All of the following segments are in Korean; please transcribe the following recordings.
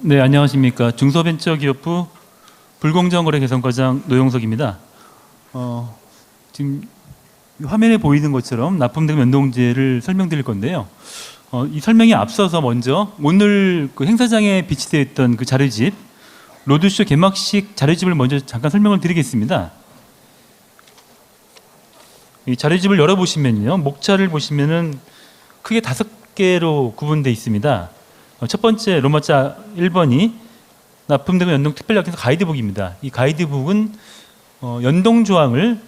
네, 안녕하십니까. 중소벤처기업부 불공정거래 개선과장 노영석입니다. 지금 화면에 보이는 것처럼 납품대금 연동제를 설명드릴 건데요. 이 설명에 앞서서 먼저 오늘 그 행사장에 비치되어 있던 그 자료집, 로드쇼 개막식 자료집을 먼저 잠깐 설명을 드리겠습니다. 이 자료집을 열어보시면요. 목차를 보시면은 크게 5개로 구분되어 있습니다. 첫 번째 로마자 1번이 납품대금 연동 특별약정서 가이드북입니다. 이 가이드북은 연동조항을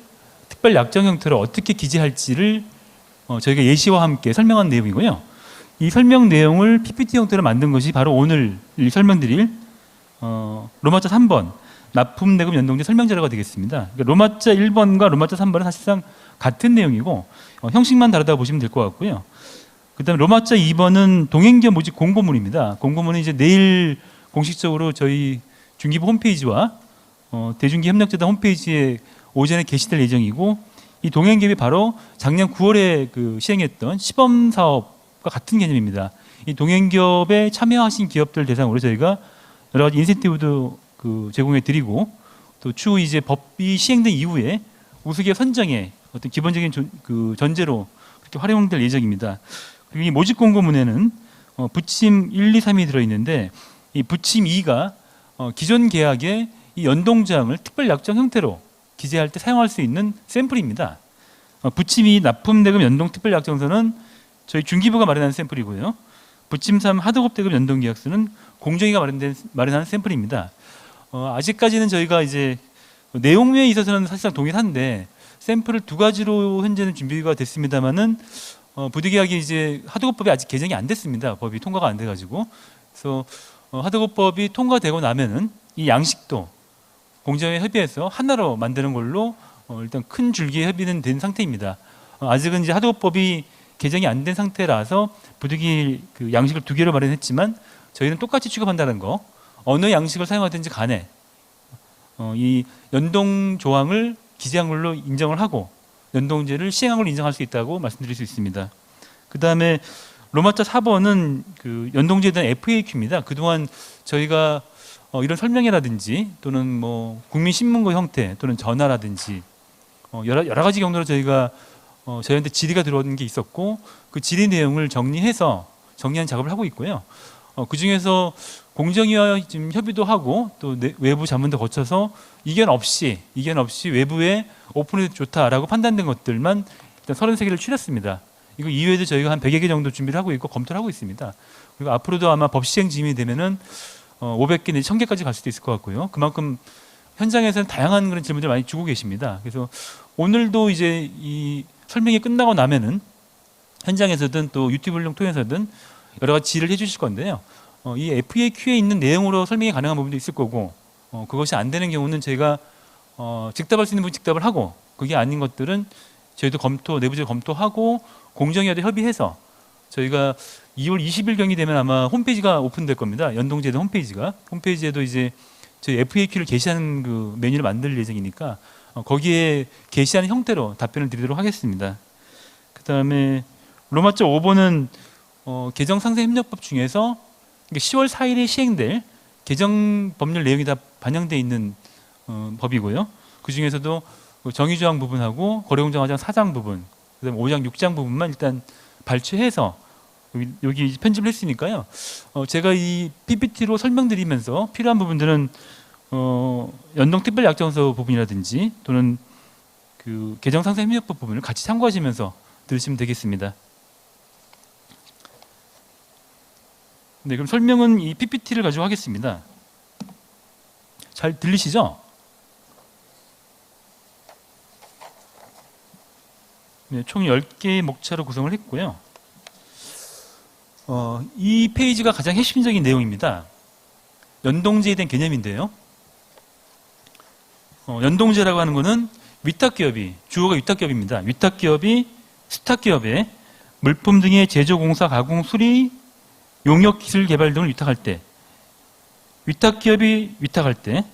특별약정 형태로 어떻게 기재할지를 저희가 예시와 함께 설명한 내용이고요. 이 설명 내용을 PPT 형태로 만든 것이 바로 오늘 설명드릴 로마자 3번 납품대금 연동제 설명자료가 되겠습니다. 그러니까 로마자 1번과 로마자 3번은 사실상 같은 내용이고 형식만 다르다고 보시면 될 것 같고요. 그 다음에 로마자 2번은 동행기업 모집 공고문입니다. 공고문은 이제 내일 공식적으로 저희 중기부 홈페이지와 대중기협력재단 홈페이지에 오전에 게시될 예정이고, 이 동행기업이 바로 작년 9월에 그 시행했던 시범사업과 같은 개념입니다. 이 동행기업에 참여하신 기업들 대상으로 저희가 여러 가지 인센티브도 제공해 드리고, 또 추후 이제 법이 시행된 이후에 우수기업 선정에 어떤 기본적인 전제로 그렇게 활용될 예정입니다. 그리고 이 모집 공고문에는 부침 1, 2, 3이 들어있는데, 이 부침 2가 기존 계약의 이 연동조항을 특별약정 형태로 기재할 때 사용할 수 있는 샘플입니다. 부침 2 납품대금 연동 특별약정서는 저희 중기부가 마련한 샘플이고요. 부침 3 하도급대금 연동계약서는 공정위가 마련한 샘플입니다. 아직까지는 저희가 이제 내용에 있어서는 사실상 동일한데 샘플을 2가지로 현재는 준비가 됐습니다만은 부득이하게 이제 하도급법이 아직 개정이 안 됐습니다. 법이 통과가 안 돼가지고. 그래서 하도급법이 통과되고 나면은 이 양식도 공정위 협의해서 하나로 만드는 걸로 일단 큰 줄기의 협의는 된 상태입니다. 아직은 이제 하도급법이 개정이 안 된 상태라서 부득이 그 양식을 2개로 마련했지만 저희는 똑같이 취급한다는 거, 어느 양식을 사용하든지 간에 이 연동 조항을 기재한 걸로 인정을 하고 연동제를 시행한 걸로 인정할 수 있다고 말씀드릴 수 있습니다. 그 다음에 로마자 4번은 그 연동제에 대한 FAQ입니다. 그동안 저희가 이런 설명회라든지 또는 뭐 국민신문고 형태 또는 전화라든지 여러 가지 경로로 저희가 저희한테 질의가 들어온 게 있었고, 그 질의 내용을 정리한 작업을 하고 있고요. 그 중에서 공정위와 지금 협의도 하고 또 외부 자문도 거쳐서 이견 없이 외부에 오픈해도 좋다라고 판단된 것들만 일단 33개를 추렸습니다. 이거 이외에도 저희가 한 100여 개 정도 준비를 하고 있고 검토를 하고 있습니다. 그리고 앞으로도 아마 법 시행 진행이 되면은 500개 내지 1000개까지 갈 수도 있을 것 같고요. 그만큼 현장에서는 다양한 그런 질문들을 많이 주고 계십니다. 그래서 오늘도 이제 이 설명이 끝나고 나면은 현장에서든 또 유튜브를 통해서든 여러 가지 질의를 해주실 건데요. 이 FAQ에 있는 내용으로 설명이 가능한 부분도 있을 거고, 그것이 안 되는 경우는 저희가 즉답할 수 있는 부분 즉답을 하고, 그게 아닌 것들은 저희도 내부적으로 검토하고 공정위와도 협의해서 저희가 2월 20일경이 되면 아마 홈페이지가 오픈될 겁니다. 연동제도 홈페이지에도 이제 저희 FAQ를 게시하는 그 메뉴를 만들 예정이니까 거기에 게시하는 형태로 답변을 드리도록 하겠습니다. 그 다음에 로마자 5번은 개정상생협력법 중에서 10월 4일에 시행될 개정 법률 내용이 다 반영되어 있는 법이고요. 그 중에서도 정의조항 부분하고 거래공정화장 4장 부분, 그다음에 5장 6장 부분만 일단 발췌해서 여기 편집을 했으니까요. 제가 이 PPT로 설명드리면서 필요한 부분들은 연동특별약정서 부분이라든지 또는 그 개정상생협력법 부분을 같이 참고하시면서 들으시면 되겠습니다. 네, 그럼 설명은 이 PPT를 가지고 하겠습니다. 잘 들리시죠? 네, 총 10개의 목차로 구성을 했고요. 이 페이지가 가장 핵심적인 내용입니다. 연동제에 대한 개념인데요. 연동제라고 하는 것은 위탁기업이, 주어가 위탁기업입니다. 위탁기업이 수탁기업에 물품 등의 제조, 공사, 가공, 수리, 용역, 기술 개발 등을 위탁할 때, 위탁기업이 위탁할 때,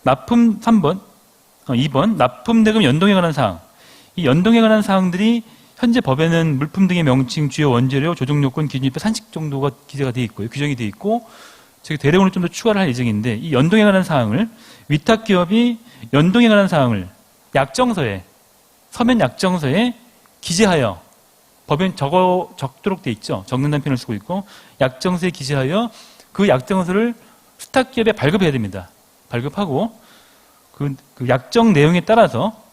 2번 납품대금 연동에 관한 사항. 이 연동에 관한 사항들이 현재 법에는 물품 등의 명칭, 주요 원재료, 조정요건, 기준입법, 산식 정도가 기재가 되어 있고요. 규정이 되어 있고, 저희 대령으로 좀 더 추가를 할 예정인데 이 연동에 관한 사항을 위탁기업이 연동에 관한 사항을 약정서에 서면 약정서에 기재하여 법엔 적도록 돼 있죠. 적는다는 표현을 쓰고 있고 약정서에 기재하여 그 약정서를 수탁기업에 발급해야 됩니다. 발급하고 그 약정 내용에 따라서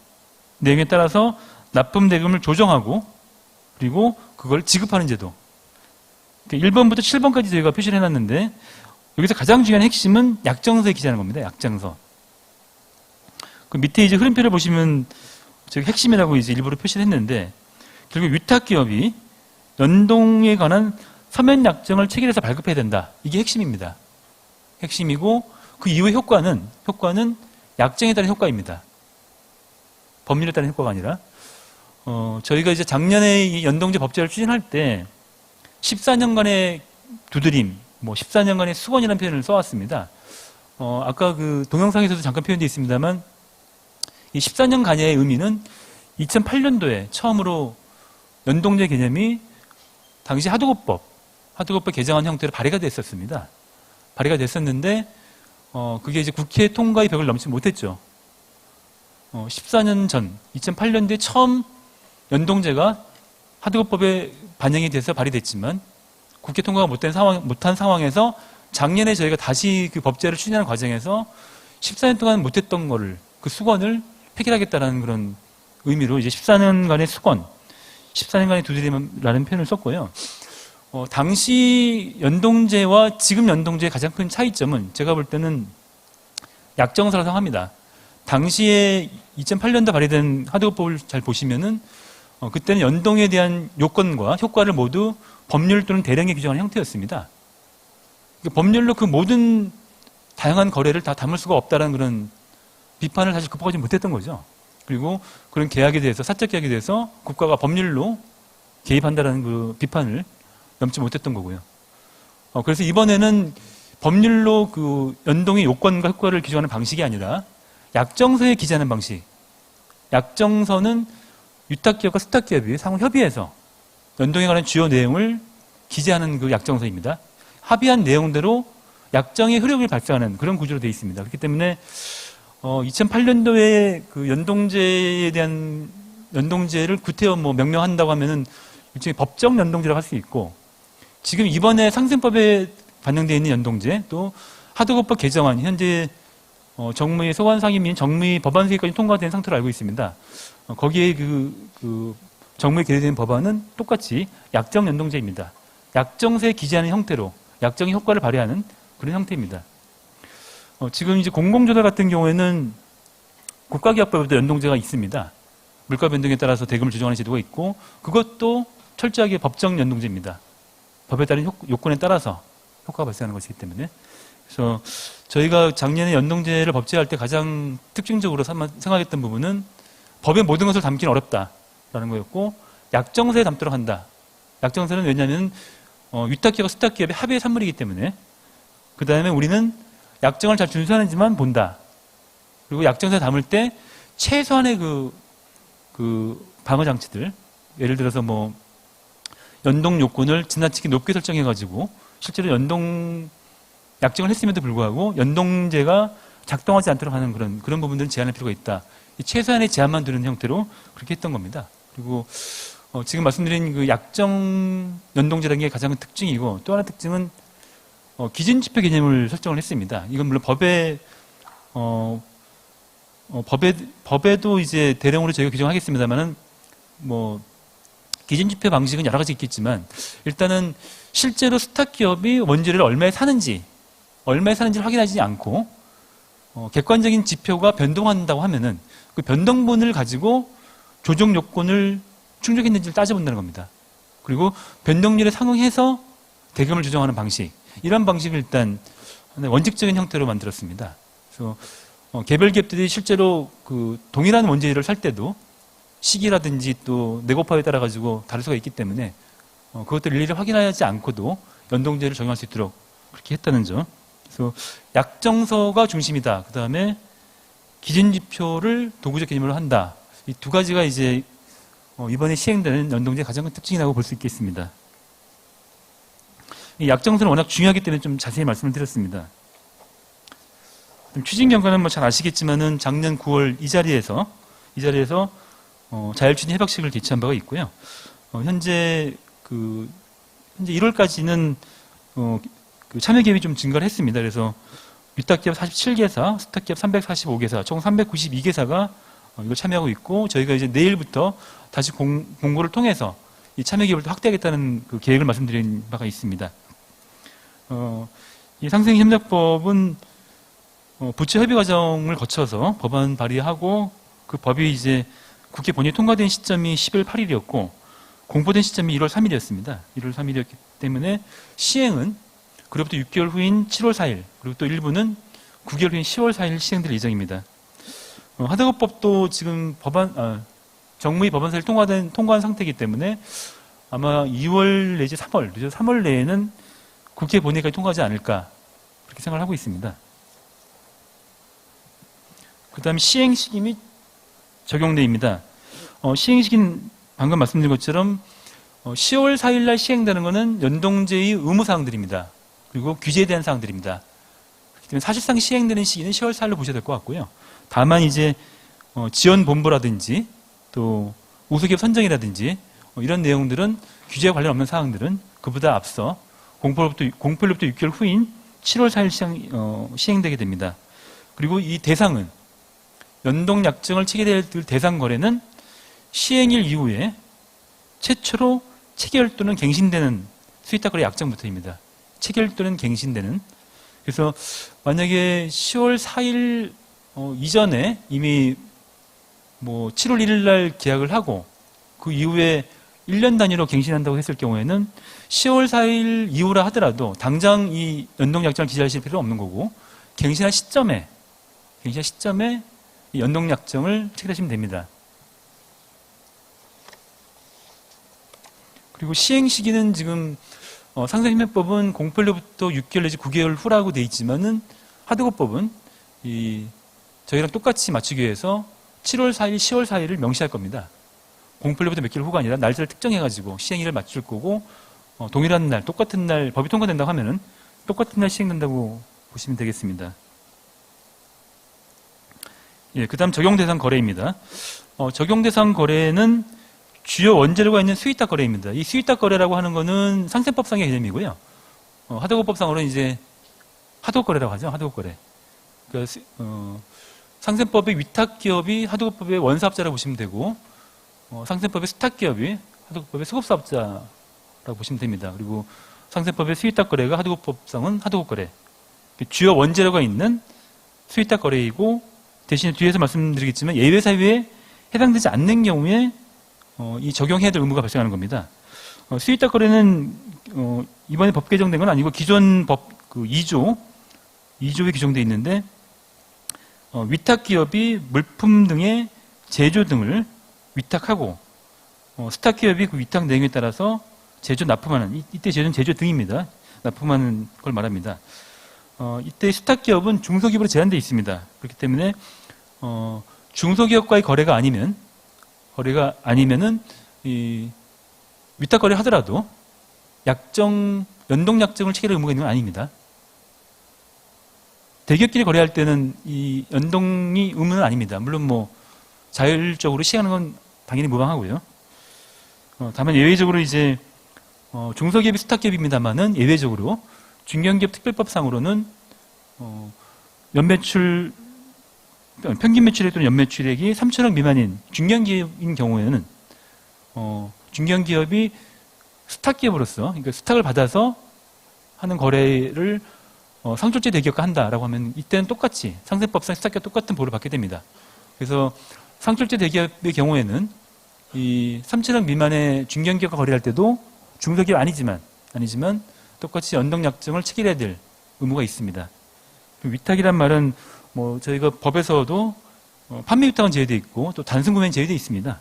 납품 대금을 조정하고 그리고 그걸 지급하는 제도. 1번부터 7번까지 저희가 표시를 해놨는데 여기서 가장 중요한 핵심은 약정서에 기재하는 겁니다. 약정서. 그 밑에 이제 흐름표를 보시면 저기 핵심이라고 이제 일부러 표시를 했는데 결국 위탁기업이 연동에 관한 서면 약정을 체결해서 발급해야 된다. 이게 핵심입니다. 핵심이고 그 이후의 효과는 약정에 따른 효과입니다. 법률에 따른 효과가 아니라 저희가 이제 작년에 이 연동제 법제를 추진할 때 14년간의 두드림, 14년간의 수건이라는 표현을 써왔습니다. 아까 그 동영상에서도 잠깐 표현되어 있습니다만 이 14년간의 의미는 2008년도에 처음으로 연동제 개념이 당시 하도급법 개정안 형태로 발의가 됐었습니다. 발의가 됐었는데 그게 이제 국회 통과의 벽을 넘지 못했죠. 14년 전 2008년도에 처음 연동제가 하도급법에 반영이 돼서 발의됐지만 국회 통과가 못한 상황에서 작년에 저희가 다시 그 법제를 추진하는 과정에서 14년 동안 못했던 거를 그 수건을 해결하겠다라는 그런 의미로 이제 14년간의 수건, 14년간의 두드림이라는 표현을 썼고요. 당시 연동제와 지금 연동제의 가장 큰 차이점은 제가 볼 때는 약정서라고 생각합니다. 당시에 2008년도 발의된 하도급법을 잘 보시면은 그때는 연동에 대한 요건과 효과를 모두 법률 또는 대령에 규정하는 형태였습니다. 법률로 그 모든 다양한 거래를 다 담을 수가 없다는 그런 비판을 사실 극복하지 못했던 거죠. 그리고 그런 계약에 대해서, 사적 계약에 대해서 국가가 법률로 개입한다는 그 비판을 넘지 못했던 거고요. 그래서 이번에는 법률로 그 연동의 요건과 효과를 규정하는 방식이 아니라 약정서에 기재하는 방식. 약정서는 위탁기업과 수탁기업이 상호 협의해서 연동에 관한 주요 내용을 기재하는 그 약정서입니다. 합의한 내용대로 약정의 효력을 발생하는 그런 구조로 되어 있습니다. 그렇기 때문에 2008년도에 그 연동제에 대한 연동제를 구태여 명명한다고 하면은 일종의 법적 연동제라고 할 수 있고 지금 이번에 상생법에 반영되어 있는 연동제 또 하도급법 개정안 현재 정무위 소관상임위인 정무위 법안소위까지 통과된 상태로 알고 있습니다. 거기에 그 정무위 개정된 법안은 똑같이 약정 연동제입니다. 약정서에 기재하는 형태로 약정의 효과를 발휘하는 그런 형태입니다. 지금 이제 공공조달 같은 경우에는 국가기업법에도 연동제가 있습니다. 물가 변동에 따라서 대금을 조정하는 제도가 있고 그것도 철저하게 법정 연동제입니다. 법에 따른 요건에 따라서 효과가 발생하는 것이기 때문에 그래서 저희가 작년에 연동제를 법제할 때 가장 특징적으로 생각했던 부분은 법의 모든 것을 담기는 어렵다라는 거였고 약정서에 담도록 한다. 약정서는 왜냐하면 위탁기업과 수탁기업의 합의의 산물이기 때문에 그 다음에 우리는 약정을 잘 준수하는지만 본다. 그리고 약정서에 담을 때 최소한의 그 방어 장치들 예를 들어서 연동 요건을 지나치게 높게 설정해가지고 실제로 연동 약정을 했음에도 불구하고 연동제가 작동하지 않도록 하는 그런 부분들은 제한할 필요가 있다. 최소한의 제한만 두는 형태로 그렇게 했던 겁니다. 그리고 지금 말씀드린 그 약정 연동제라는 게 가장 큰 특징이고 또 하나 특징은 기준지표 개념을 설정을 했습니다. 이건 물론 법에도 이제 대령으로 저희가 규정하겠습니다만은 기준지표 방식은 여러 가지 있겠지만 일단은 실제로 수탁기업이 원재료를 얼마에 사는지를 확인하지 않고 객관적인 지표가 변동한다고 하면은 그 변동분을 가지고 조정 요건을 충족했는지를 따져본다는 겁니다. 그리고 변동률에 상응해서 대금을 조정하는 방식 이런 방식을 일단 원칙적인 형태로 만들었습니다. 그래서 개별 기업들이 실제로 그 동일한 원재료를 살 때도 시기라든지 또 내고파에 따라 가지고 다를 수가 있기 때문에 그것들을 일일이 확인하지 않고도 연동제를 적용할 수 있도록 그렇게 했다는 점. 그래서 약정서가 중심이다. 그 다음에 기준지표를 도구적 개념으로 한다. 이 두 가지가 이제 이번에 시행되는 연동제의 가장 큰 특징이라고 볼 수 있겠습니다. 이 약정서는 워낙 중요하기 때문에 좀 자세히 말씀을 드렸습니다. 추진경과는 뭐 잘 아시겠지만은 작년 9월 이 자리에서 자율추진 협약식을 개최한 바가 있고요. 현재 1월까지는 그 참여 기업이 좀 증가를 했습니다. 그래서 위탁기업 47개사, 스탁기업 345개사, 총 392개사가 이걸 참여하고 있고, 저희가 이제 내일부터 다시 공고를 통해서 이 참여 기업을 확대하겠다는 그 계획을 말씀드린 바가 있습니다. 이 상생협력법은 부처 협의 과정을 거쳐서 법안 발의하고, 그 법이 이제 국회 본회의 통과된 시점이 10월 8일이었고 공포된 시점이 1월 3일이었습니다. 1월 3일이었기 때문에 시행은 그로부터 6개월 후인 7월 4일, 그리고 또 일부는 9개월 후인 10월 4일 시행될 예정입니다. 하드급법도 지금 정무위 법안사를 통과한 상태이기 때문에 아마 2월 내지 3월 내에는 국회 본회의까지 통과하지 않을까, 그렇게 생각을 하고 있습니다. 그 다음에 시행시기 및 적용내입니다. 시행시기는 방금 말씀드린 것처럼 10월 4일 날 시행되는 것은 연동제의 의무사항들입니다. 그리고 규제에 대한 사항들입니다. 그렇기 때문에 사실상 시행되는 시기는 10월 4일로 보셔야 될 것 같고요. 다만 이제 지원본부라든지 또 우수기업 선정이라든지 이런 내용들은 규제와 관련 없는 사항들은 그보다 앞서 공포로부터 6개월 후인 7월 4일 시행되게 됩니다. 그리고 이 대상은 연동약정을 체결될 대상 거래는 시행일 이후에 최초로 체결 또는 갱신되는 수의탁거래 약정부터입니다. 체결 또는 갱신되는. 그래서 만약에 10월 4일 이전에 이미 뭐 7월 1일 날 계약을 하고 그 이후에 1년 단위로 갱신한다고 했을 경우에는 10월 4일 이후라 하더라도 당장 이 연동약정을 기재하실 필요는 없는 거고, 갱신한 시점에 이 연동약정을 체결하시면 됩니다. 그리고 시행 시기는 지금 상생협력법은 공포일로부터 6개월 내지 9개월 후라고 되어 있지만은 하드급법은 저희랑 똑같이 맞추기 위해서 7월 4일, 10월 4일을 명시할 겁니다. 공포일로부터 몇 개월 후가 아니라 날짜를 특정해가지고 시행일을 맞출 거고, 동일한 날, 똑같은 날 법이 통과된다고 하면은 똑같은 날 시행된다고 보시면 되겠습니다. 예, 그 다음 적용대상 거래입니다. 적용대상 거래는 주요 원재료가 있는 수의탁 거래입니다. 이 수의탁 거래라고 하는 거는 상생법상의 개념이고요. 하도급법상으로는 이제 하도급 거래라고 하죠. 하도급 거래. 그러니까 상생법의 위탁기업이 하도급법의 원사업자라고 보시면 되고, 상생법의 수탁기업이 하도급법의 수급사업자라고 보시면 됩니다. 그리고 상생법의 수의탁 거래가 하도급법상은 하도급 거래. 주요 원재료가 있는 수의탁 거래이고, 대신에 뒤에서 말씀드리겠지만 예외 사유에 해당되지 않는 경우에 이 적용해야 될 의무가 발생하는 겁니다. 수의탁 거래는 이번에 법 개정된 건 아니고 기존 법 2조에 규정되어 있는데, 위탁 기업이 물품 등의 제조 등을 위탁하고 스탁 기업이 그 위탁 내용에 따라서 제조 납품하는, 이때 제조는 제조 등입니다. 납품하는 걸 말합니다. 이때 스탁 기업은 중소기업으로 제한되어 있습니다. 그렇기 때문에 중소기업과의 거래가 아니면은 이 위탁 거래 하더라도 연동 약정을 체결할 의무가 있는 건 아닙니다. 대기업끼리 거래할 때는 이 연동이 의무는 아닙니다. 물론 뭐 자율적으로 시행하는 건 당연히 무방하고요. 다만 예외적으로 이제 중소기업이 스탁기업입니다만은 예외적으로 중견기업 특별법상으로는 평균 매출액 또는 연매출액이 3천억 미만인 중견기업인 경우에는 중견기업이 스탁기업으로서, 그러니까 스탁을 받아서 하는 거래를 상졸제 대기업과 한다라고 하면 이때는 똑같이 상생법상 스탁기업 똑같은 보호를 받게 됩니다. 그래서 상졸제 대기업의 경우에는 이 3천억 미만의 중견기업과 거래할 때도 중소기업 아니지만 똑같이 연동약정을 체결해야 될 의무가 있습니다. 위탁이란 말은 뭐 저희가 법에서도 판매 위탁은 제외되어 있고 또 단순 구매는 제외되어 있습니다.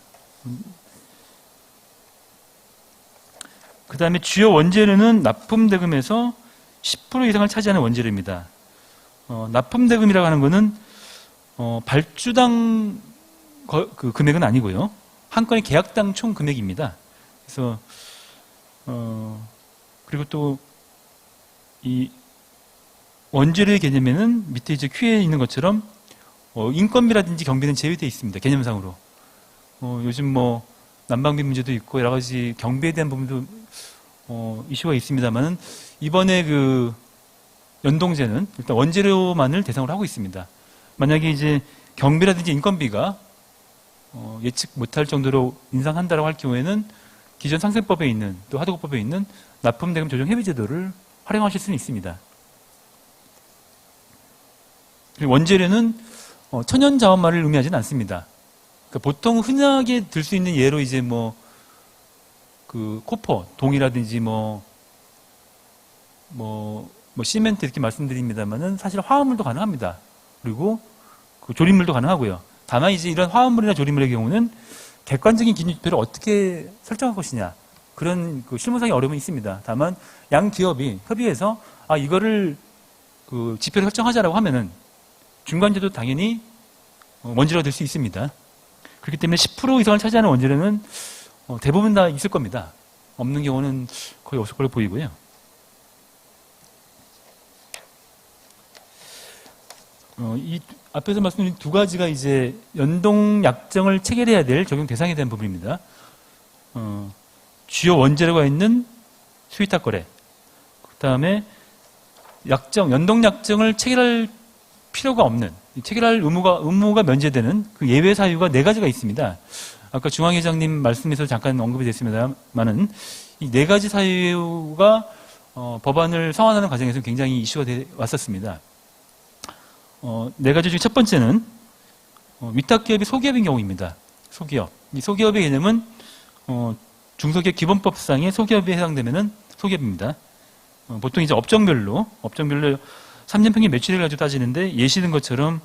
그 다음에 주요 원재료는 납품대금에서 10% 이상을 차지하는 원재료입니다. 납품대금이라고 하는 것은 발주당 그 금액은 아니고요. 한 건의 계약당 총 금액입니다. 그래서 그리고 또 이 원죄료의 개념에는 밑에 이제 Q에 있는 것처럼 인건비라든지 경비는 제외되어 있습니다. 개념상으로. 요즘 뭐 난방비 문제도 있고 여러 가지 경비에 대한 부분도 이슈가 있습니다만은 이번에 그 연동제는 일단 원재료만을 대상으로 하고 있습니다. 만약에 이제 경비라든지 인건비가 예측 못할 정도로 인상한다고 할 경우에는 기존 상생법에 있는 또 하도급법에 있는 납품대금 조정 협의 제도를 활용하실 수는 있습니다. 원재료는 천연자원말을 의미하지는 않습니다. 그러니까 보통 흔하게 들 수 있는 예로 이제 뭐 그 코퍼, 동이라든지 뭐 시멘트 이렇게 말씀드립니다만은 사실 화합물도 가능합니다. 그리고 그 조립물도 가능하고요. 다만 이제 이런 화합물이나 조립물의 경우는 객관적인 기준지표를 어떻게 설정할 것이냐 그런 그 실무상의 어려움이 있습니다. 다만 양 기업이 협의해서 이거를 그 지표를 설정하자라고 하면은 중간재도 당연히 원재료가 될 수 있습니다. 그렇기 때문에 10% 이상을 차지하는 원재료는 대부분 다 있을 겁니다. 없는 경우는 거의 없을 걸로 보이고요. 이 앞에서 말씀드린 두 가지가 이제 연동 약정을 체결해야 될 적용 대상에 대한 부분입니다. 주요 원재료가 있는 수위탁 거래, 그 다음에 연동 약정을 체결할 필요가 없는, 체결할 의무가 면제되는 그 예외 사유가 네 가지가 있습니다. 아까 중앙회장님 말씀에서 잠깐 언급이 됐습니다만은 이 네 가지 사유가 법안을 성안하는 과정에서 굉장히 이슈가 왔었습니다. 네 가지 중 첫 번째는 위탁기업이 소기업인 경우입니다. 소기업. 이 소기업의 개념은 중소기업 기본법상의 소기업에 해당되면은 소기업입니다. 보통 이제 업종별로 3년 평균 매출액을 가지고 따지는데 예시든 것처럼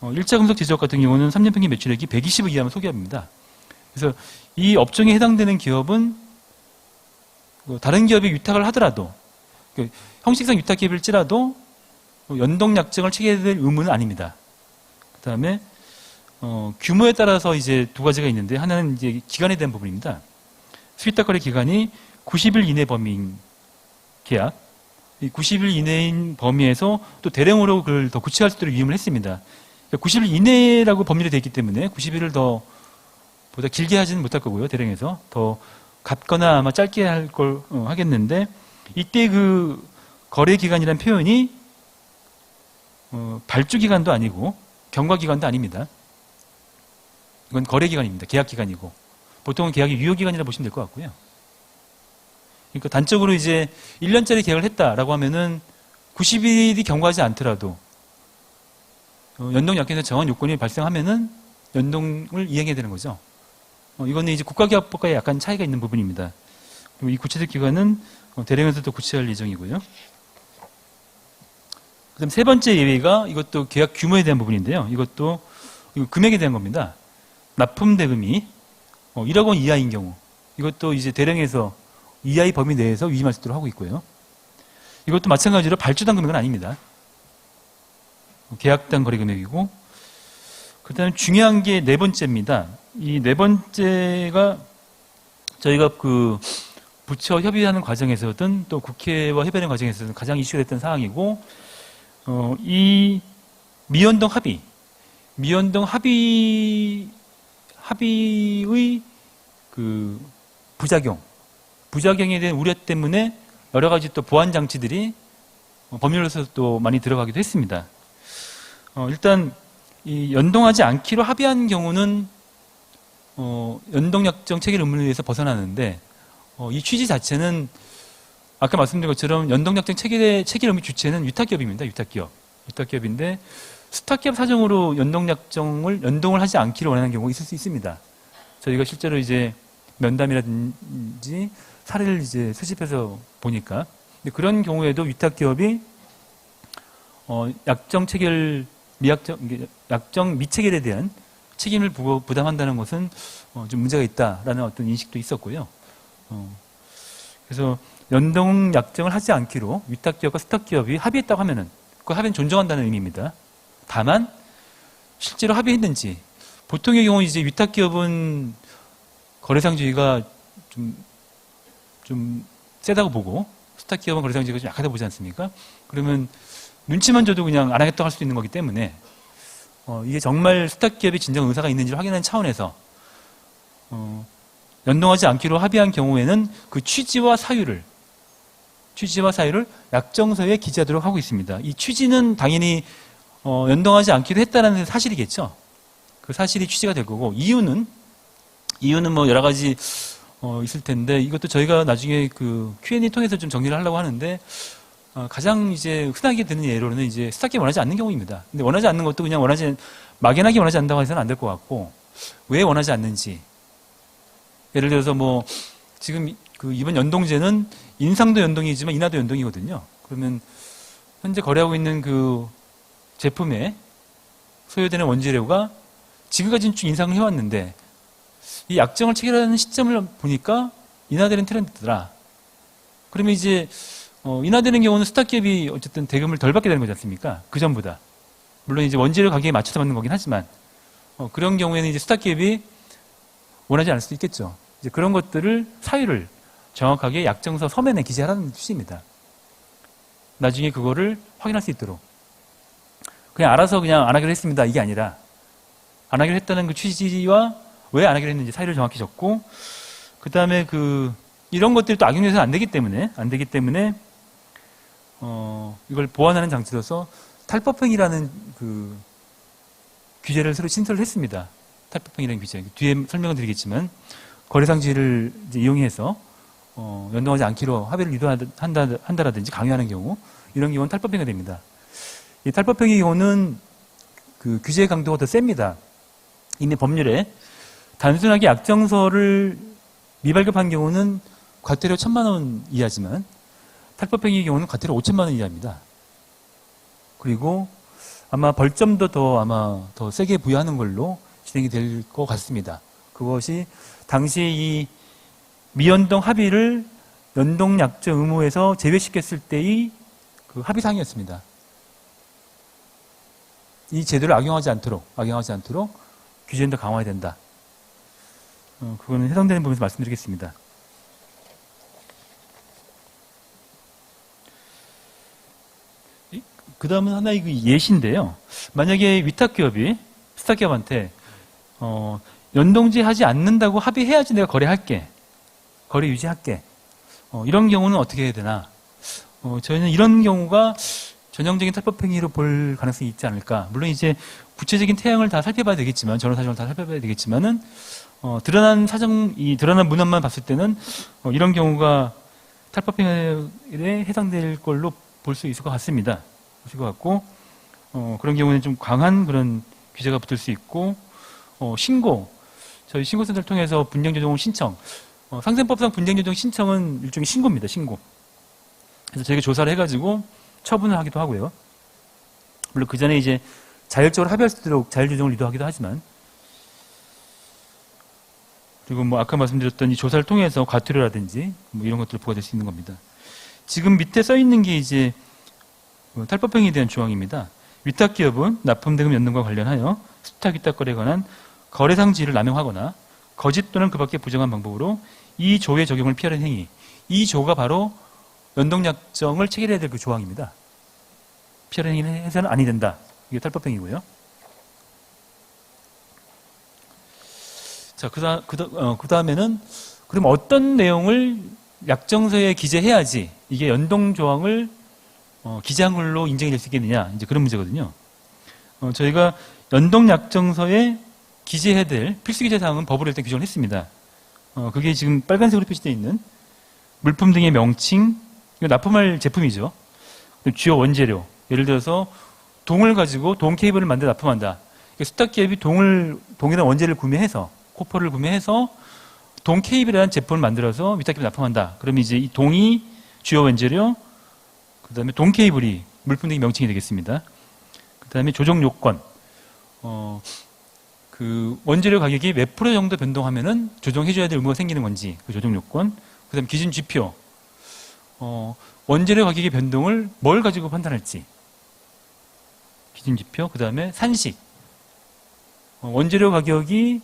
일자금속 제조업 같은 경우는 3년 평균 매출액이 120억 이하면 소기업입니다. 그래서 이 업종에 해당되는 기업은 다른 기업이 위탁을 하더라도 형식상 위탁기업일지라도 연동약정을 체결될 의무는 아닙니다. 그 다음에 규모에 따라서 이제 두 가지가 있는데 하나는 이제 기간에 대한 부분입니다. 수위탁거래 기간이 90일 이내 범위인 계약, 이 90일 이내인 범위에서 또 대량으로 그걸 더 구체화할 수 있도록 위임을 했습니다. 그러니까 90일 이내라고 법률이 되어 있기 때문에 90일을 보다 길게 하지는 못할 거고요. 대량에서 더 같거나 아마 짧게 할 걸 하겠는데 이때 그 거래 기간이라는 표현이 발주 기간도 아니고 경과 기간도 아닙니다. 이건 거래 기간입니다. 계약 기간이고 보통은 계약이 유효 기간이라 보시면 될 것 같고요. 그러니까 단적으로 이제 1년짜리 계약을 했다라고 하면은 90일이 경과하지 않더라도 연동 약정에서 정한 요건이 발생하면은 연동을 이행해야 되는 거죠. 이거는 이제 국가기업법과의 약간 차이가 있는 부분입니다. 그리고 이 구체적 기간은 대량에서도 구체할 예정이고요. 그다음 세 번째 예외가 이것도 계약 규모에 대한 부분인데요. 이것도 금액에 대한 겁니다. 납품 대금이 1억 원 이하인 경우 이것도 이제 대량에서 이하의 범위 내에서 위임할 수 있도록 하고 있고요. 이것도 마찬가지로 발주당 금액은 아닙니다. 계약당 거래 금액이고 그다음에 중요한 게 네 번째입니다. 이 네 번째가 저희가 그 부처 협의하는 과정에서든 또 국회와 협의하는 과정에서든 가장 이슈가 됐던 사항이고 이 미연동 합의의 그 부작용에 대한 우려 때문에 여러 가지 또 보완 장치들이 법률로서 또 많이 들어가기도 했습니다. 일단 이 연동하지 않기로 합의한 경우는 연동약정 체결 의무에서 벗어나는데 이 취지 자체는 아까 말씀드린 것처럼 연동약정 체결 의무 주체는 위탁기업입니다. 위탁기업인데 스타기업 사정으로 연동을 하지 않기를 원하는 경우가 있을 수 있습니다. 저희가 실제로 이제 면담이라든지 사례를 이제 수집해서 보니까 근데 그런 경우에도 위탁기업이 약정 미체결에 대한 책임을 부담한다는 것은 좀 문제가 있다라는 어떤 인식도 있었고요. 그래서 연동 약정을 하지 않기로 위탁기업과 스탁기업이 합의했다고 하면은 그 합의는 존중한다는 의미입니다. 다만 실제로 합의했는지 보통의 경우 이제 위탁기업은 거래상주의가 좀 세다고 보고 스타 기업은 거래상지가 좀 약하다 보지 않습니까? 그러면 눈치만 줘도 그냥 안 하겠다고 할 수 있는 거기 때문에 이게 정말 스타 기업의 진정 의사가 있는지를 확인하는 차원에서 연동하지 않기로 합의한 경우에는 그 취지와 사유를 약정서에 기재하도록 하고 있습니다. 이 취지는 당연히 연동하지 않기로 했다는 사실이겠죠. 그 사실이 취지가 될 거고, 이유는 뭐 여러 가지 있을 텐데, 이것도 저희가 나중에 그 Q&A 통해서 좀 정리를 하려고 하는데, 가장 이제 흔하게 드는 예로는 이제 스타기업이 원하지 않는 경우입니다. 근데 원하지 않는 것도 그냥 막연하게 원하지 않는다고 해서는 안 될 것 같고, 왜 원하지 않는지. 예를 들어서 뭐 지금 그 이번 연동제는 인상도 연동이지만 인하도 연동이거든요. 그러면 현재 거래하고 있는 그 제품에 소요되는 원재료가 지금까지는 쭉 인상을 해왔는데 이 약정을 체결하는 시점을 보니까 인하되는 트렌드더라. 그러면 이제 인하되는 경우는 스타기업이 어쨌든 대금을 덜 받게 되는 거지 않습니까? 그 전보다. 물론 이제 원재료 가격에 맞춰서 받는 거긴 하지만 그런 경우에는 이제 스타기업이 원하지 않을 수도 있겠죠. 이제 그런 것들을 사유를 정확하게 약정서 서면에 기재하라는 취지입니다. 나중에 그거를 확인할 수 있도록. 그냥 알아서 그냥 안 하기로 했습니다. 이게 아니라 안 하기로 했다는 그 취지와 왜 안 하기로 했는지 사유를 정확히 적고 그 다음에 이런 것들이 또 악용돼서는 안 되기 때문에 이걸 보완하는 장치로서 탈법행위라는 그 규제를 새로 신설을 했습니다. 탈법행위라는 규제. 뒤에 설명을 드리겠지만 거래상지를 이용해서 연동하지 않기로 합의를 유도한다라든지 강요하는 경우 이런 경우는 탈법행위가 됩니다. 이 탈법행위 경우는 그 규제의 강도가 더 셉니다. 이미 법률에 단순하게 약정서를 미발급한 경우는 과태료 1,000만 원 이하지만 탈법행위의 경우는 과태료 5,000만 원 이하입니다. 그리고 아마 벌점도 더 세게 부여하는 걸로 진행이 될 것 같습니다. 그것이 당시 이 미연동 합의를 연동약정 의무에서 제외시켰을 때의 그 합의사항이었습니다. 이 제도를 악용하지 않도록 규제는 더 강화해야 된다. 그거는 해당되는 부분에서 말씀드리겠습니다. 그 다음은 하나의 예시인데요. 만약에 위탁기업이 스타기업한테 연동제 하지 않는다고 합의해야지 내가 거래 유지할게. 이런 경우는 어떻게 해야 되나? 저희는 이런 경우가 전형적인 탈법행위로 볼 가능성이 있지 않을까. 물론 이제 구체적인 태양을 다 살펴봐야 되겠지만, 전후 사정을 다 살펴봐야 되겠지만은, 드러난 문헌만 봤을 때는, 이런 경우가 탈법행위에 해당될 걸로 볼 수 있을 것 같습니다. 보실 것 같고, 그런 경우는 좀 강한 그런 규제가 붙을 수 있고, 저희 신고센터를 통해서 분쟁조정 신청, 상생법상 분쟁조정 신청은 일종의 신고입니다, 신고. 그래서 저희가 조사를 해가지고 처분을 하기도 하고요. 물론 그 전에 이제 자율적으로 합의할 수 있도록 자율조정을 유도하기도 하지만, 그리고 뭐 아까 말씀드렸던 이 조사를 통해서 과태료라든지 뭐 이런 것들을 부과될 수 있는 겁니다. 지금 밑에 써 있는 게 이제 탈법행위에 대한 조항입니다. 위탁기업은 납품대금 연동과 관련하여 수탁위탁 거래에 관한 거래상지를 남용하거나 거짓 또는 그 밖의 부정한 방법으로 이 조의 적용을 피하는 행위. 이 조가 바로 연동약정을 체결해야 될 그 조항입니다. 피하는 행위는 해서는 아니 된다. 이게 탈법행위고요. 자, 그 다음에는 그럼 어떤 내용을 약정서에 기재해야지 이게 연동조항을 기재한 걸로 인정이 될 수 있겠느냐. 이제 그런 문제거든요. 저희가 연동약정서에 기재해야 될 필수기재 사항은 법으로 일단 규정을 했습니다. 그게 지금 빨간색으로 표시되어 있는 물품 등의 명칭, 이거 납품할 제품이죠. 주요 원재료. 예를 들어서 동을 가지고 동 케이블을 만들어 납품한다. 수탁기업이 동이라는 원재료를 구매해서, 코퍼를 구매해서 동 케이블이라는 제품을 만들어서 위탁기업에 납품한다. 그러면 이제 이 동이 주요 원재료, 그 다음에 동 케이블이 물품 등의 명칭이 되겠습니다. 그 다음에 조정 요건. 그 원재료 가격이 몇 프로 정도 변동하면은 조정해줘야 될 의무가 생기는 건지, 그 조정 요건. 그 다음에 기준 지표. 원재료 가격의 변동을 뭘 가지고 판단할지. 기준 지표. 그 다음에 산식. 원재료 가격이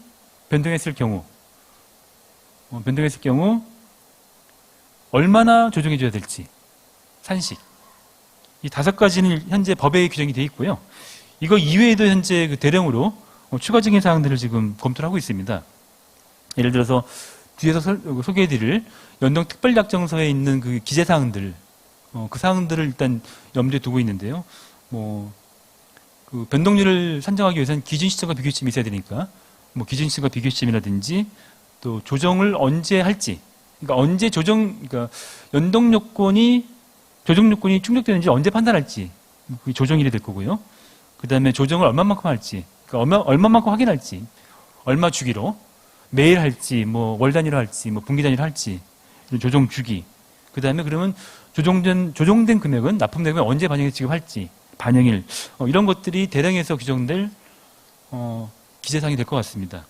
변동했을 경우, 얼마나 조정해줘야 될지. 산식. 이 5가지는 현재 법에 규정이 되어 있고요. 이거 이외에도 현재 그 대량으로 추가적인 사항들을 지금 검토를 하고 있습니다. 예를 들어서 뒤에서 소개해드릴 연동특별약정서에 있는 그 기재사항들, 그 사항들을 일단 염두에 두고 있는데요. 그 변동률을 산정하기 위해서는 기준 시점과 비교 시점이 있어야 되니까, 기준 시점과 비교 시점이라든지, 또 조정을 언제 할지, 그러니까 언제 그러니까 조정 요건이 충족되는지 언제 판단할지, 그게 조정일이 될 거고요. 그 다음에 조정을 얼마만큼 할지, 그러니까 얼마만큼 확인할지, 얼마 주기로, 매일 할지, 월 단위로 할지, 분기 단위로 할지, 조정 주기. 그 다음에 그러면 조정된 금액은 납품 대금에 언제 반영해서 지급할지, 반영일, 이런 것들이 대량에서 규정될, 기재사항이 될 것 같습니다.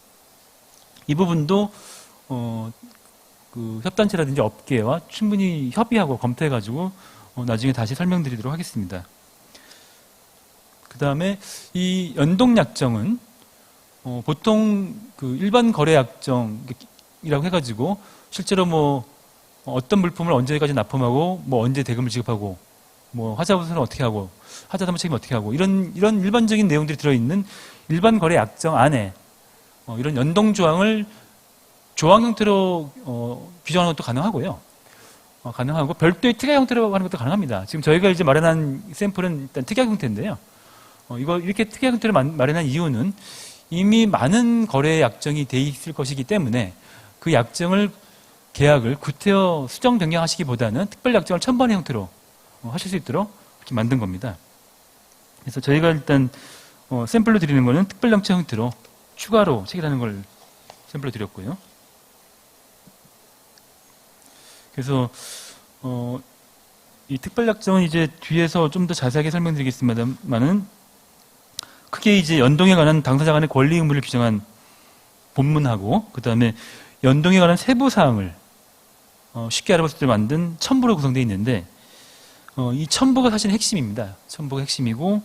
이 부분도, 그 협단체라든지 업계와 충분히 협의하고 검토해가지고, 나중에 다시 설명드리도록 하겠습니다. 그 다음에 이 연동약정은, 보통 그 일반 거래 약정이라고 해가지고 실제로 어떤 물품을 언제까지 납품하고 언제 대금을 지급하고 하자부서는 어떻게 하고 하자담보 책임 어떻게 하고 이런 일반적인 내용들이 들어있는 일반 거래 약정 안에 이런 연동 조항을 조항 형태로 규정하는 것도 가능하고요. 가능하고 별도의 특약 형태로 하는 것도 가능합니다. 지금 저희가 이제 마련한 샘플은 일단 특약 형태인데요. 이거 이렇게 특약 형태로 마련한 이유는 이미 많은 거래 약정이 돼 있을 것이기 때문에 그 계약을 구태여 수정 변경하시기보다는 특별 약정을 첨부하는 형태로 하실 수 있도록 이렇게 만든 겁니다. 그래서 저희가 일단 샘플로 드리는 거는 특별 약정 형태로 추가로 체결하는 걸 샘플로 드렸고요. 그래서 이 특별 약정은 이제 뒤에서 좀 더 자세하게 설명드리겠습니다만은 크게 이제 연동에 관한 당사자 간의 권리 의무를 규정한 본문하고 그 다음에 연동에 관한 세부 사항을 쉽게 알아볼 수 있도록 만든 첨부로 구성되어 있는데 이 첨부가 사실 핵심입니다. 첨부가 핵심이고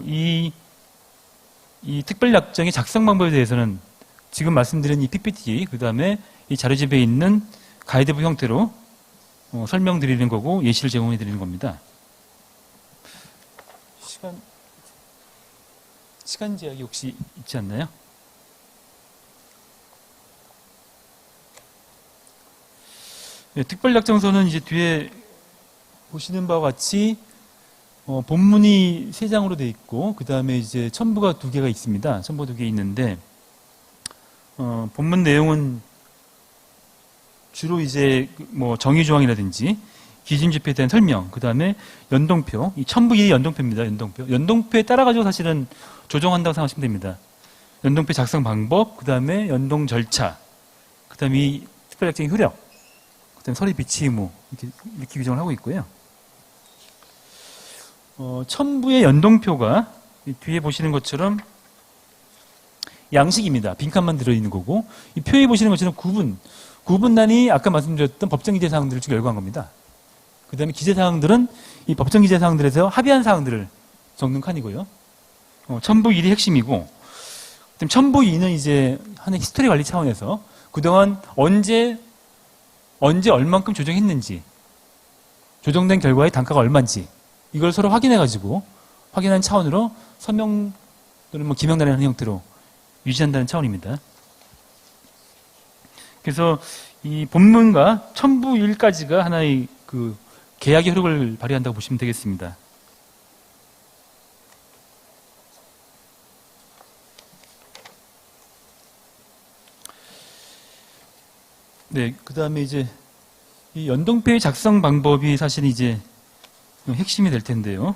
이 특별 약정의 작성 방법에 대해서는 지금 말씀드린 이 PPT 그 다음에 이 자료집에 있는 가이드북 형태로 설명드리는 거고 예시를 제공해 드리는 겁니다. 시간 제약이 혹시 있지 않나요? 네, 특별약정서는 이제 뒤에 보시는 바와 같이 본문이 3장으로 되어 있고 그 다음에 이제 첨부가 2개가 있습니다. 첨부가 2개 있는데 본문 내용은 주로 이제 정의조항이라든지 기준지표에 대한 설명, 그 다음에 연동표, 이 첨부 1이 연동표입니다. 연동표에 따라가지고 사실은 조정한다고 생각하시면 됩니다. 연동표 작성 방법, 그 다음에 연동 절차, 그 다음에 이 특별약정의 효력, 그 다음에 서류 비치 의무, 이렇게 규정을 하고 있고요. 첨부의 연동표가 뒤에 보시는 것처럼 양식입니다. 빈칸만 들어있는 거고, 이 표에 보시는 것처럼 구분란이 아까 말씀드렸던 법정 기재 사항들을 쭉 열거한 겁니다. 그 다음에 기재사항들은 이 법정 기재사항들에서 합의한 사항들을 적는 칸이고요. 첨부 1이 핵심이고, 그다음 첨부 2는 이제 하나의 히스토리 관리 차원에서 그동안 언제 얼만큼 조정했는지, 조정된 결과의 단가가 얼마인지, 이걸 서로 확인해가지고, 확인한 차원으로 서명 또는 기명단이라는 형태로 유지한다는 차원입니다. 그래서 이 본문과 첨부 1까지가 하나의 그 계약의 효력을 발휘한다고 보시면 되겠습니다. 네, 그 다음에 이제 이 연동표의 작성 방법이 사실 이제 핵심이 될 텐데요.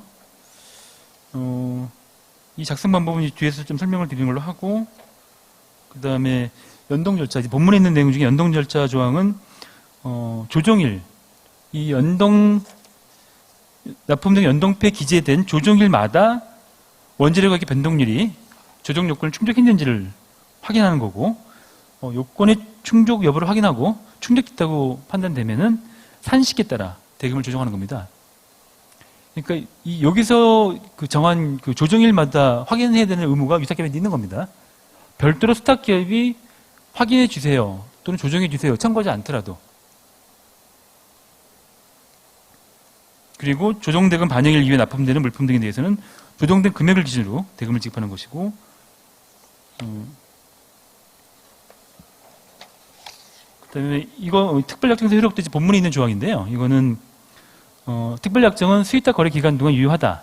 이 작성 방법은 뒤에서 좀 설명을 드리는 걸로 하고, 그 다음에 연동 절차, 본문에 있는 내용 중에 연동 절차 조항은 조정일, 이 납품된 연동표에 기재된 조정일마다 원재료 가격 변동률이 조정 요건을 충족했는지를 확인하는 거고, 요건의 충족 여부를 확인하고 충족했다고 판단되면은 산식에 따라 대금을 조정하는 겁니다. 그러니까 여기서 그 정한 그 조정일마다 확인해야 되는 의무가 유사기업에 있는 겁니다. 별도로 수탁기업이 확인해 주세요 또는 조정해 주세요 청구하지 않더라도 그리고 조정대금 반영일 이후에 납품되는 물품 등에 대해서는 조정된 금액을 기준으로 대금을 지급하는 것이고, 그다음에 이거 특별약정에서 효력되지 본문에 있는 조항인데요. 이거는 특별약정은 수의탁 거래 기간 동안 유효하다.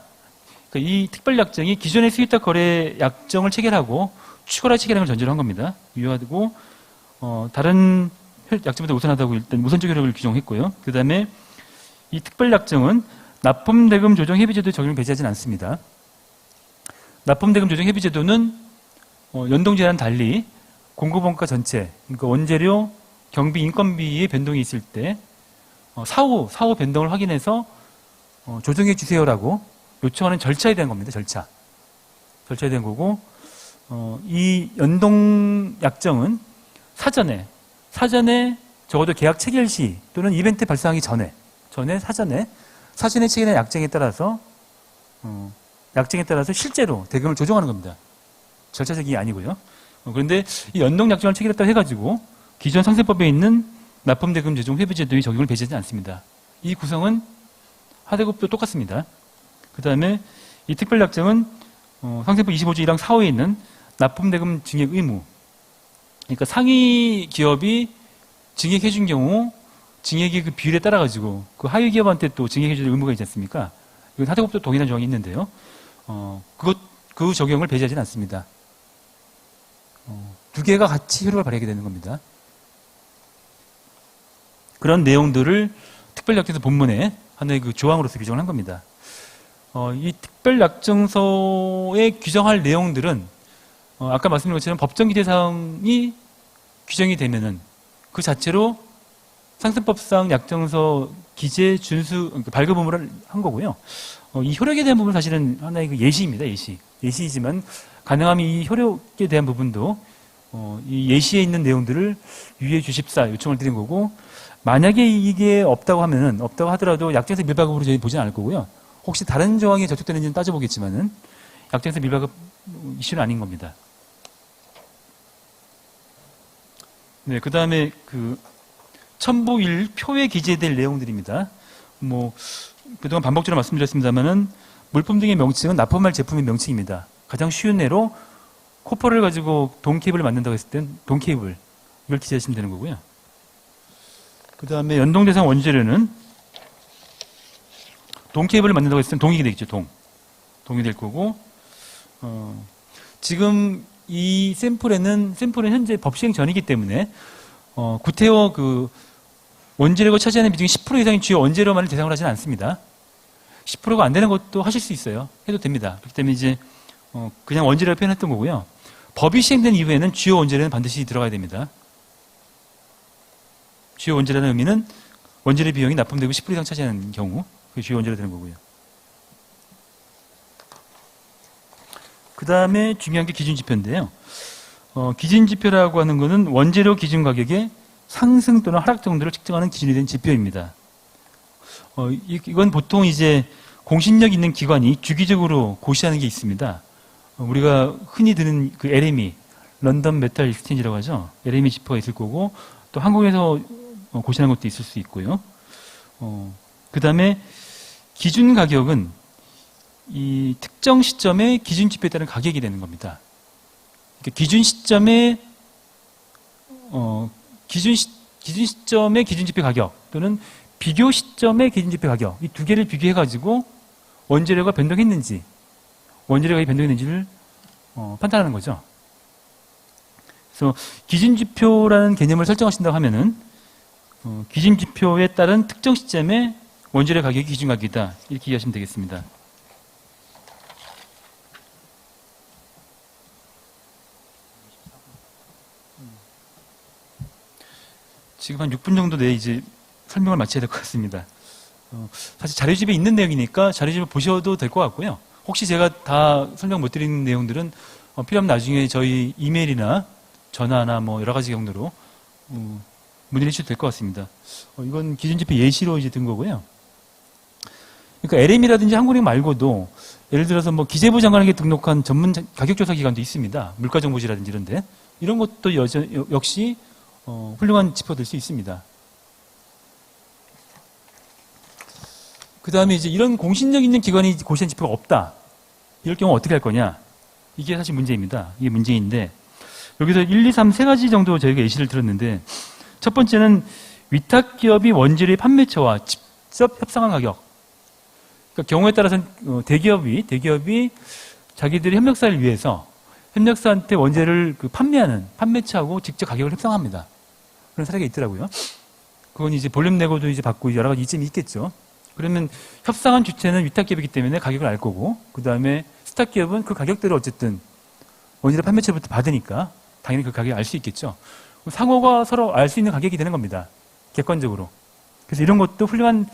그러니까 이 특별약정이 기존의 수의탁 거래 약정을 체결하고 추가로 체결하는 걸 전제로 한 겁니다. 유효하고 다른 약정보다 우선하다고 일단 우선적 효력을 규정했고요. 그다음에 이 특별약정은 납품대금 조정 협의제도에 적용을 배제하지는 않습니다. 납품대금 조정 협의제도는 연동제와는 달리 공급원가 전체, 그러니까 원재료, 경비, 인건비의 변동이 있을 때 사후 변동을 확인해서 조정해 주세요라고 요청하는 절차에 대한 겁니다. 절차에 대한 거고, 이 연동 약정은 사전에 적어도 계약 체결 시 또는 이벤트 발생하기 전에 사전에 체결한 약정에 따라서 실제로 대금을 조정하는 겁니다. 절차적이 아니고요. 그런데 이 연동 약정을 체결했다고 해가지고 기존 상세법에 있는 납품대금 조정 회비제도의 적용을 배제하지 않습니다. 이 구성은 하대급도 똑같습니다. 그 다음에 이 특별약정은 상세법 25조 1항 4호에 있는 납품대금 증액 의무, 그러니까 상위 기업이 증액해준 경우 증액의 그 비율에 따라 가지고 그 하위 기업한테 또 증액해줄 의무가 있지 않습니까? 이건 하대급도 동일한 조항이 있는데요. 그 적용을 배제하지는 않습니다. 두 개가 같이 효력을 발휘하게 되는 겁니다. 그런 내용들을 특별약정서 본문에 하나의 그 조항으로서 규정을 한 겁니다. 이 특별약정서에 규정할 내용들은 아까 말씀드린 것처럼 법정 기재사항이 규정이 되면은 그 자체로 상습법상 약정서 기재 준수 그러니까 발급 의무를 한 거고요. 이 효력에 대한 부분은 사실은 하나의 그 예시입니다. 예시이지만 가능하면 이 효력에 대한 부분도 이 예시에 있는 내용들을 유의해 주십사 요청을 드린 거고, 만약에 이게 없다고 하더라도 약정서 밀발급으로 저희 보지는 않을 거고요. 혹시 다른 조항이 저촉되는지는 따져보겠지만은 약정서 밀발급 이슈는 아닌 겁니다. 네, 그 다음에 그 첨부1 표에 기재될 내용들입니다. 그동안 반복적으로 말씀드렸습니다만은 물품 등의 명칭은 납품할 제품의 명칭입니다. 가장 쉬운 예로 코퍼를 가지고 동 케이블을 만든다고 했을 땐 동 케이블 이걸 기재하시면 되는 거고요. 그 다음에 연동대상 원재료는 동 케이블을 만든다고 했을 땐 동이 되겠죠. 동이 될 거고, 지금 이 샘플은 현재 법 시행 전이기 때문에 구태여 그 원재료가 차지하는 비중이 10% 이상인 주요 원재료만을 대상으로 하지는 않습니다. 10%가 안 되는 것도 하실 수 있어요. 해도 됩니다. 그렇기 때문에 이제 그냥 원재료를 표현했던 거고요. 법이 시행된 이후에는 주요 원재료는 반드시 들어가야 됩니다. 주요 원재료라는 의미는 원재료 비용이 납품되고 10% 이상 차지하는 경우 그게 주요 원재료 되는 거고요. 그 다음에 중요한 게 기준지표인데요. 기준지표라고 하는 것은 원재료 기준 가격의 상승 또는 하락 정도를 측정하는 기준이 된 지표입니다. 이건 보통 이제 공신력 있는 기관이 주기적으로 고시하는 게 있습니다. 우리가 흔히 드는 그 LME, 런던 메탈 익스체인지라고 하죠. LME 지표가 있을 거고, 또 한국에서 고시하는 것도 있을 수 있고요. 그 다음에 기준 가격은 이 특정 시점의 기준 지표에 따른 가격이 되는 겁니다. 그러니까 기준 시점의 기준 지표 가격 또는 비교 시점의 기준 지표 가격, 이 두 개를 비교해 가지고 원재료가 변동했는지, 원재료 가격이 변동했는지를 판단하는 거죠. 그래서 기준 지표라는 개념을 설정하신다고 하면은 기준 지표에 따른 특정 시점의 원재료 가격이 기준 가격이다 이렇게 이해하시면 되겠습니다. 지금 한 6분 정도 내에 이제 설명을 마쳐야 될 것 같습니다. 사실 자료집에 있는 내용이니까 자료집을 보셔도 될 것 같고요. 혹시 제가 다 설명 못 드리는 내용들은 필요하면 나중에 저희 이메일이나 전화나 뭐 여러 가지 경로로 문의해 주셔도 될 것 같습니다. 이건 기준지표 예시로 이제 든 거고요. 그러니까 LM이라든지 한국은행 말고도 예를 들어서 뭐 기재부 장관에게 등록한 전문 가격조사 기관도 있습니다. 물가정보지라든지 이런데 이런 것도 역시 훌륭한 지표될 수 있습니다. 그 다음에 이제 이런 공신력 있는 기관이 고시한 지표가 없다. 이럴 경우 어떻게 할 거냐. 이게 사실 문제입니다. 이게 문제인데, 여기서 1, 2, 3 세 가지 정도 저희가 예시를 들었는데, 첫 번째는 위탁기업이 원재료의 판매처와 직접 협상한 가격. 그러니까 경우에 따라서는 대기업이 자기들의 협력사를 위해서 협력사한테 원재료를 판매하는 판매처하고 직접 가격을 협상합니다. 그런 사례가 있더라고요. 그건 이제 볼륨 내고도 이제 받고 여러 가지 이점이 있겠죠. 그러면 협상한 주체는 위탁기업이기 때문에 가격을 알 거고, 그 다음에 스탁기업은 그 가격대로 어쨌든 원재료 판매처부터 받으니까 당연히 그 가격을 알 수 있겠죠. 상호가 서로 알 수 있는 가격이 되는 겁니다. 객관적으로. 그래서 이런 것도 훌륭한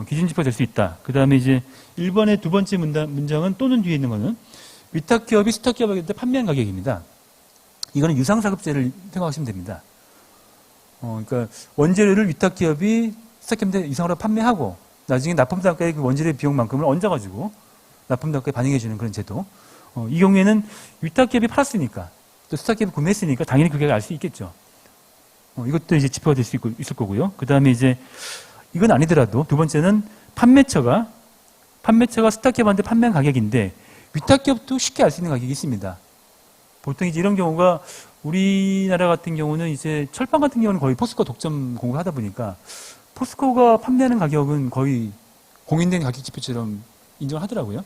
기준 지표가 될 수 있다. 그 다음에 이제 1번의 두 번째 문장은 또는 뒤에 있는 거는 위탁기업이 스탁기업에게 판매한 가격입니다. 이거는 유상사급제를 생각하시면 됩니다. 그러니까 원재료를 위탁기업이 스탁기업한테 유상으로 판매하고 나중에 납품단가의 그 원재료 비용만큼을 얹어가지고 납품단가에 반영해주는 그런 제도. 이 경우에는 위탁기업이 팔았으니까 또 스탁기업이 구매했으니까 당연히 그 가격을 알 수 있겠죠. 이것도 이제 지표가 될 수 있을 거고요. 그 다음에 이제 이건 아니더라도 두 번째는 판매처가 스탁기업한테 판매한 가격인데 위탁기업도 쉽게 알 수 있는 가격이 있습니다. 보통 이제 이런 경우가 우리나라 같은 경우는 이제 철판 같은 경우는 거의 포스코 독점 공급을 하다 보니까 포스코가 판매하는 가격은 거의 공인된 가격 지표처럼 인정을 하더라고요.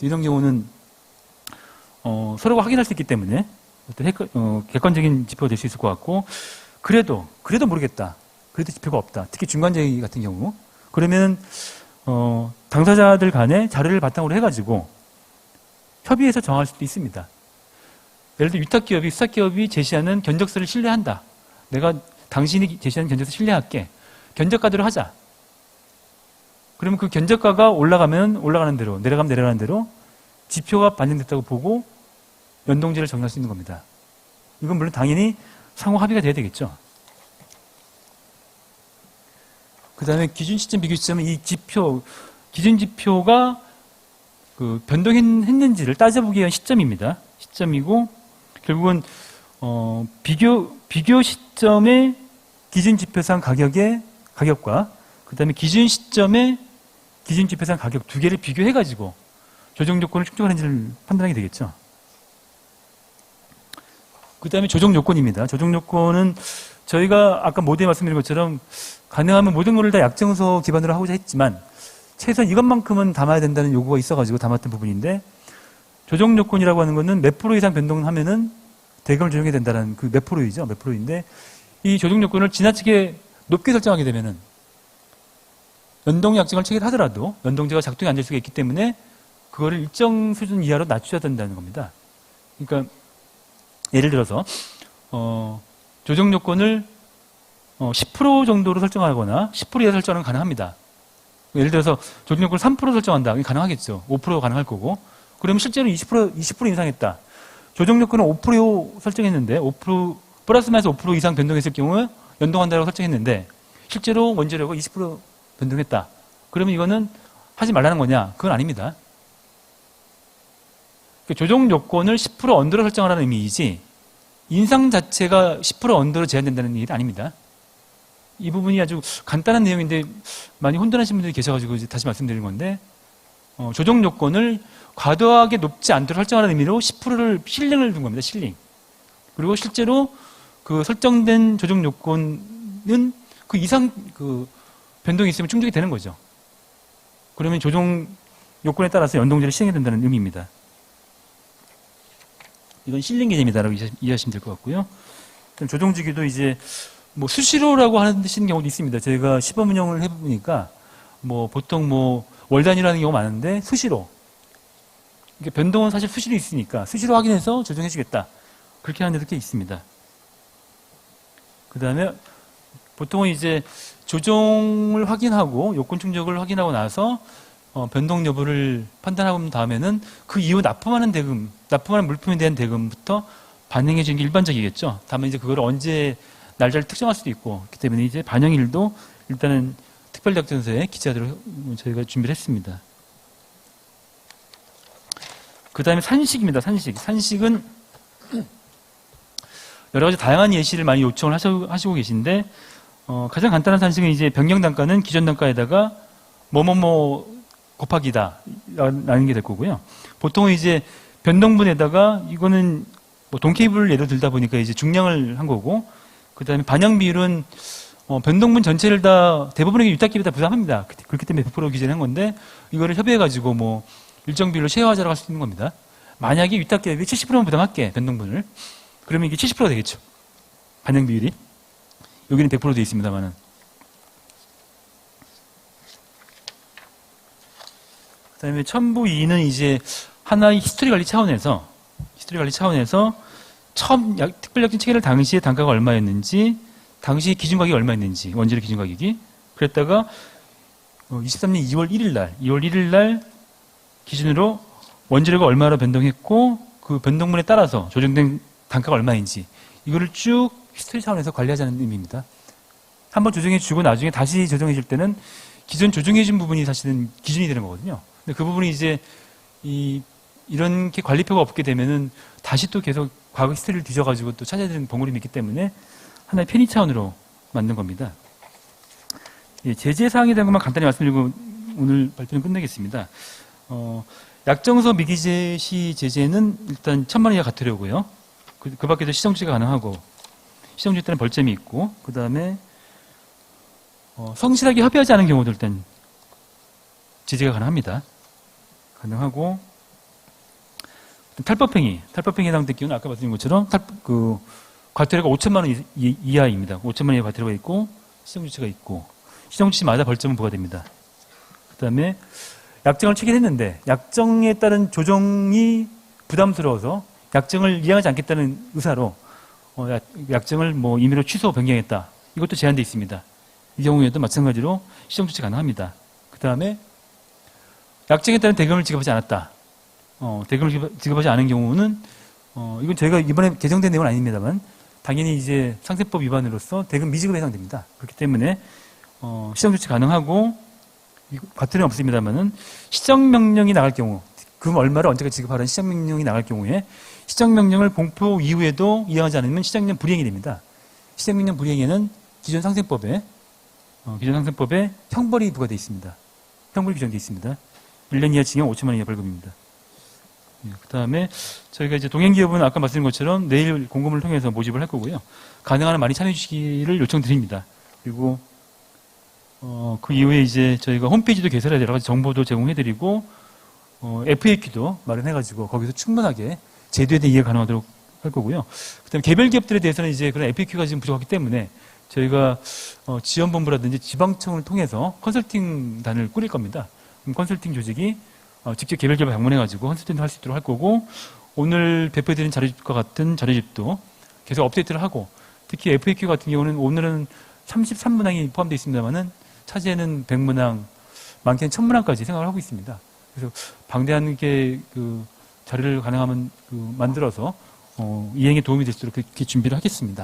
이런 경우는 서로가 확인할 수 있기 때문에 객관적인 지표가 될 수 있을 것 같고, 그래도 모르겠다. 그래도 지표가 없다. 특히 중간재기 같은 경우. 그러면 당사자들 간에 자료를 바탕으로 해가지고 협의해서 정할 수도 있습니다. 예를 들어 위탁기업이 수탁기업이 제시하는 견적서를 신뢰한다. 내가 당신이 제시하는 견적서 신뢰할게. 견적가대로 하자. 그러면 그 견적가가 올라가면 올라가는 대로, 내려가면 내려가는 대로 지표가 반영됐다고 보고 연동제를 정할 수 있는 겁니다. 이건 물론 당연히 상호 합의가 돼야 되겠죠. 그 다음에 기준 시점, 비교 시점은 이 기준 지표가 변동했는지를 따져보기 위한 시점입니다. 시점이고, 결국은, 비교 시점의 기준 지표상 가격과, 그 다음에 기준 시점의 기준 지표상 가격 두 개를 비교해가지고 조정 요건을 충족하는지를 판단하게 되겠죠. 그 다음에 조정 요건입니다. 조정 요건은 저희가 아까 모두에 말씀드린 것처럼 가능하면 모든 것을 다 약정서 기반으로 하고자 했지만 최소한 이것만큼은 담아야 된다는 요구가 있어가지고 담았던 부분인데, 조정 요건이라고 하는 것은 몇 프로 이상 변동하면은 대금을 조정해야 된다는 그 몇 프로이죠. 몇 프로인데 이 조정 요건을 지나치게 높게 설정하게 되면은 연동 약정을 체결하더라도 연동제가 작동이 안 될 수가 있기 때문에 그거를 일정 수준 이하로 낮춰야 된다는 겁니다. 그러니까 예를 들어서 조정 요건을 10% 정도로 설정하거나 10% 이하 설정은 가능합니다. 예를 들어서 조정 요건을 3% 설정한다. 이게 가능하겠죠. 5% 가능할 거고. 그러면 실제로 20% 인상했다. 조정 요건은 5% 설정했는데 5% 플러스 마이너스 5% 이상 변동했을 경우에 연동한다고 설정했는데 실제로 원재료가 20% 변동했다. 그러면 이거는 하지 말라는 거냐? 그건 아닙니다. 조정 요건을 10% 언더로 설정하라는 의미이지 인상 자체가 10% 언더로 제한된다는 얘기는 아닙니다. 이 부분이 아주 간단한 내용인데 많이 혼돈하신 분들이 계셔가지고 이제 다시 말씀드리는 건데, 조정 요건을 과도하게 높지 않도록 설정하는 의미로 10%를 실링을 둔 겁니다. 실링. 그리고 실제로 그 설정된 조정 요건은 그 이상 변동이 있으면 충족이 되는 거죠. 그러면 조정 요건에 따라서 연동제를 시행해야 된다는 의미입니다. 이건 실링 개념이다라고 이해하시면 될 것 같고요. 조정주기도 이제 뭐 수시로라고 하시는 경우도 있습니다. 저희가 시범 운영을 해보니까 보통 월 단위라는 경우가 많은데 수시로. 변동은 사실 수시로 있으니까 수시로 확인해서 조정해 주겠다. 그렇게 하는 데도 꽤 있습니다. 그 다음에 보통은 이제 조정을 확인하고 요건 충족을 확인하고 나서 변동 여부를 판단하고 다음에는 그 이후 납품하는 물품에 대한 대금부터 반영해 주는 게 일반적이겠죠. 다만 이제 그걸 언제 날짜를 특정할 수도 있고, 그렇기 때문에 이제 반영일도 일단은 특별작전서에 기재하도록 저희가 준비를 했습니다. 그 다음에 산식입니다. 산식은 여러 가지 다양한 예시를 많이 요청을 하시고 계신데, 가장 간단한 산식은 이제 변경단가는 기존 단가에다가 뭐뭐뭐 곱하기다 라는 게 될 거고요. 보통은 이제 변동분에다가 이거는 뭐 동케이블을 예로 들다 보니까 이제 중량을 한 거고, 그 다음에 반영 비율은 변동분 전체를 다 대부분의 윗닫기를 다 부담합니다. 그렇기 때문에 100% 기재한 건데, 이거를 협의해가지고 뭐 일정 비율로 쉐어하자라고 할 수 있는 겁니다. 만약에 윗닫기에 70%만 부담할게, 변동분을. 그러면 이게 70%가 되겠죠. 반영 비율이. 여기는 100% 되어 있습니다만은. 그 다음에 첨부 2는 이제 하나의 히스토리 관리 차원에서 처음 특별약정 체결 당시에 단가가 얼마였는지, 당시 기준 가격이 얼마였는지, 원재료 기준 가격이. 그랬다가 23년 2월 1일 날 기준으로 원재료가 얼마로 변동했고, 그 변동분에 따라서 조정된 단가가 얼마인지, 이거를 쭉 히스토리 차원에서 관리하자는 의미입니다. 한번 조정해 주고 나중에 다시 조정해 줄 때는 기존 조정해 준 부분이 사실은 기준이 되는 거거든요. 근데 그 부분이 이제 이렇게 관리표가 없게 되면은 다시 또 계속 과거 히스토리를 뒤져가지고 또 찾아야 되는 번거로움이 있기 때문에 하나의 편의 차원으로 만든 겁니다. 예, 제재 사항에 대한 것만 간단히 말씀드리고 오늘 발표는 끝내겠습니다. 약정서 미기재 시 제재는 일단 1,000만 원 이하 과태료고요. 그 밖에도 시정주가 가능하고, 시정주에 따른 벌점이 있고, 그 다음에 성실하게 협의하지 않은 경우도 일단 제재가 가능합니다. 가능하고, 탈법행위에 해당된 경우는 아까 말씀드린 것처럼 과태료가 5,000만 원 이하입니다. 5,000만 원 이하 과태료가 있고, 시정주체가 있고, 시정주체마다 벌점은 부과됩니다. 그 다음에 약정을 체결했는데 약정에 따른 조정이 부담스러워서 약정을 이행하지 않겠다는 의사로 약정을 뭐 임의로 취소 변경했다. 이것도 제한되어 있습니다. 이 경우에도 마찬가지로 시정조치 가능합니다. 그 다음에 약정에 따른 대금을 지급하지 않았다. 대금을 지급하지 않은 경우는 이건 저희가 이번에 개정된 내용은 아닙니다만 당연히 이제 상세법 위반으로서 대금 미지급에 해당됩니다. 그렇기 때문에 시정조치 가능하고 과태료는 없습니다만은 시정명령이 나갈 경우, 그 얼마를 언제까 지급하라는 시정명령이 나갈 경우에 시정명령을 공포 이후에도 이행하지 않으면 시정명령 불이행이 됩니다. 시정명령 불이행에는 기존 상생법에 형벌이 부과되어 있습니다. 형벌이 규정되어 있습니다. 1년 이하 징역 5,000만 원 이하 벌금입니다. 그 다음에 저희가 이제 동행기업은 아까 말씀드린 것처럼 내일 공고문을 통해서 모집을 할 거고요. 가능한 한 많이 참여해 주시기를 요청드립니다. 그리고 그 이후에 이제 저희가 홈페이지도 개설해야 여러 가지 정보도 제공해드리고, FAQ도 마련해가지고 거기서 충분하게 제도에 대한 이해가 가능하도록 할 거고요. 그 다음에 개별 기업들에 대해서는 이제 그런 FAQ가 지금 부족하기 때문에 저희가 지원본부라든지 지방청을 통해서 컨설팅단을 꾸릴 겁니다. 그럼 컨설팅 조직이 직접 개별 기업을 방문해가지고 컨설팅을 할 수 있도록 할 거고, 오늘 배포해드린 자료집과 같은 자료집도 계속 업데이트를 하고, 특히 FAQ 같은 경우는 오늘은 33문항이 포함되어 있습니다만은 차지에는 100문항, 많게는 1000문항까지 생각을 하고 있습니다. 그래서 방대한 게 자료를 가능하면 만들어서 이행에 도움이 될 수 있도록 그렇게 준비를 하겠습니다.